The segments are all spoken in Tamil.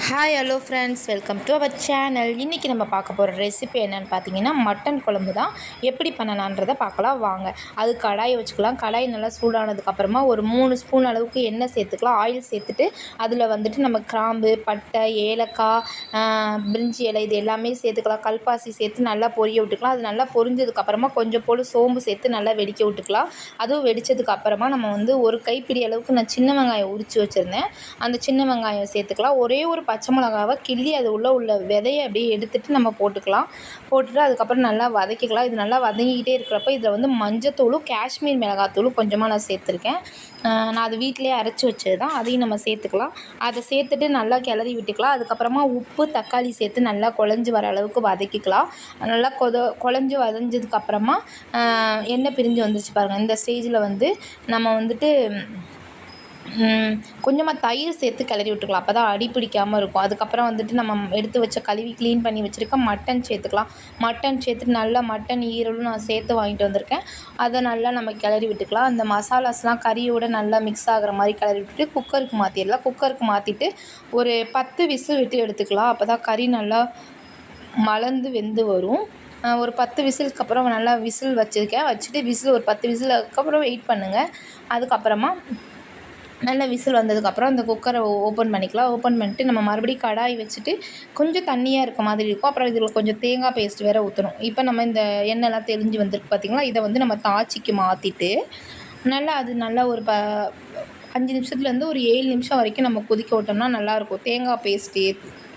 Hi hello friends, welcome to our channel. இன்றைக்கி நம்ம பார்க்க போகிற ரெசிபி என்னென்னு பார்த்தீங்கன்னா மட்டன் குழம்பு தான். எப்படி பண்ணலான்றதை பார்க்கலாம் வாங்க. அது கடாயை வச்சுக்கலாம். கடாய் நல்லா சூடானதுக்கப்புறமா ஒரு 3 ஸ்பூன் அளவுக்கு எண்ணெய் சேர்த்துக்கலாம். ஆயில் சேர்த்துட்டு அதில் வந்துட்டு நம்ம கிராம்பு, பட்டை, ஏலக்காய், பிரிஞ்சி இலை இது எல்லாமே சேர்த்துக்கலாம். கல்பாசி சேர்த்து நல்லா பொரிய விட்டுக்கலாம். அது நல்லா பொரிஞ்சதுக்கப்புறமா கொஞ்சம் போல் சோம்பு சேர்த்து நல்லா வெடிக்க விட்டுக்கலாம். அதுவும் வெடித்ததுக்கப்புறமா நம்ம வந்து ஒரு கைப்பிடி அளவுக்கு நான் சின்ன வெங்காயம் உரித்து வச்சுருந்தேன். அந்த சின்ன வெங்காயம் சேர்த்துக்கலாம். ஒரே ஒரு பச்சை மிளகாவை கிள்ளி அது உள்ள விதையை அப்படியே எடுத்துகிட்டு நம்ம போட்டுக்கலாம். போட்டுட்டு அதுக்கப்புறம் நல்லா வதக்கிக்கலாம். இது நல்லா வதங்கிக்கிட்டே இருக்கிறப்ப இதில் வந்து மஞ்சத்தூளும் காஷ்மீர் மிளகாத்தூளும் கொஞ்சமாக நான் சேர்த்துருக்கேன். நான் அது வீட்டிலேயே அரைச்சி வச்சது தான். அதையும் நம்ம சேர்த்துக்கலாம். அதை சேர்த்துட்டு நல்லா கிளறி விட்டுக்கலாம். அதுக்கப்புறமா உப்பு, தக்காளி சேர்த்து நல்லா குழஞ்சி வர அளவுக்கு வதக்கிக்கலாம். நல்லா குழஞ்சி வதஞ்சதுக்கப்புறமா எண்ணெய் பிரிஞ்சு வந்துருச்சு பாருங்கள். இந்த ஸ்டேஜில் வந்து நம்ம வந்துட்டு கொஞ்சமாக தயிர் சேர்த்து கிளறி விட்டுக்கலாம். அப்போ தான் அடி பிடிக்காமல் இருக்கும். அதுக்கப்புறம் வந்துட்டு நம்ம எடுத்து வச்ச கழுவி க்ளீன் பண்ணி வச்சுருக்க மட்டன் சேர்த்துக்கலாம். மட்டன் சேர்த்துட்டு நல்லா மட்டன் ஈரலும் நான் சேர்த்து வாங்கிட்டு வந்திருக்கேன். அதை நல்லா நம்ம கிளறி விட்டுக்கலாம். அந்த மசாலாஸ்லாம் கறியோடு நல்லா மிக்ஸ் ஆகிற மாதிரி கிளறி விட்டுட்டு குக்கருக்கு மாற்றிடலாம். குக்கருக்கு மாற்றிட்டு ஒரு 10 விசில் விட்டு எடுத்துக்கலாம். அப்போ தான் கறி நல்லா மலர்ந்து வெந்து வரும். ஒரு 10 விசிலுக்கு அப்புறம் நல்லா விசில் வச்சுருக்கேன். வச்சுட்டு விசில் ஒரு 10 விசிலுக்கு வெயிட் பண்ணுங்கள். அதுக்கப்புறமா நல்ல விசில் வந்ததுக்கப்புறம் அந்த குக்கரை ஓப்பன் பண்ணிக்கலாம். ஓப்பன் பண்ணிட்டு நம்ம மறுபடியும் கடாய் வச்சுட்டு கொஞ்சம் தண்ணியாக இருக்க மாதிரி இருக்கும். அப்புறம் இதில் கொஞ்சம் தேங்காய் பேஸ்ட் வேறு ஊற்றணும். இப்போ நம்ம இந்த எண்ணெய்லாம் தெளிஞ்சு வந்திருக்கு பார்த்திங்களா. இதை வந்து நம்ம தாச்சிக்கு மாற்றிட்டு நல்லா ஒரு 5 நிமிஷத்துலேருந்து ஒரு 7 நிமிஷம் வரைக்கும் நம்ம கொதிக்க விட்டோம்னா நல்லாயிருக்கும். தேங்காய் பேஸ்ட்டு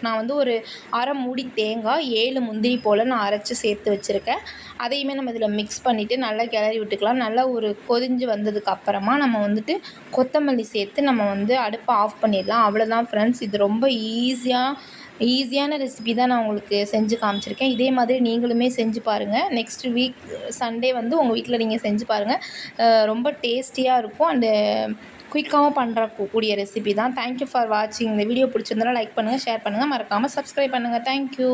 நான் வந்து ஒரு அரை மூடி தேங்காய், 7 முந்திரி போல் நான் அரைச்சி சேர்த்து வச்சுருக்கேன். அதையுமே நம்ம இதில் மிக்ஸ் பண்ணிவிட்டு நல்லா கிளறி விட்டுக்கலாம். நல்லா ஒரு கொதிஞ்சு வந்ததுக்கப்புறமா நம்ம வந்துட்டு கொத்தமல்லி சேர்த்து நம்ம வந்து அடுப்பை ஆஃப் பண்ணிடலாம். அவ்வளோதான் ஃப்ரெண்ட்ஸ். இது ரொம்ப ஈஸியான ரெசிபி தான் நான் உங்களுக்கு செஞ்சு காமிச்சிருக்கேன். இதே மாதிரி நீங்களுமே செஞ்சு பாருங்கள். நெக்ஸ்ட் வீக் சண்டே வந்து உங்கள் வீட்டில் நீங்கள் செஞ்சு பாருங்கள். ரொம்ப டேஸ்டியாக இருக்கும். அண்டு குயிக்காகவும் பண்ணுறக்கூடிய ரெசிபி தான். தேங்க்யூ ஃபார் வாட்சிங். இந்த வீடியோ பிடிச்சிருந்தாலும் லைக் பண்ணுங்கள், ஷேர் பண்ணுங்கள், மறக்காமல் சப்ஸ்கிரைப் பண்ணுங்கள். தேங்க்யூ.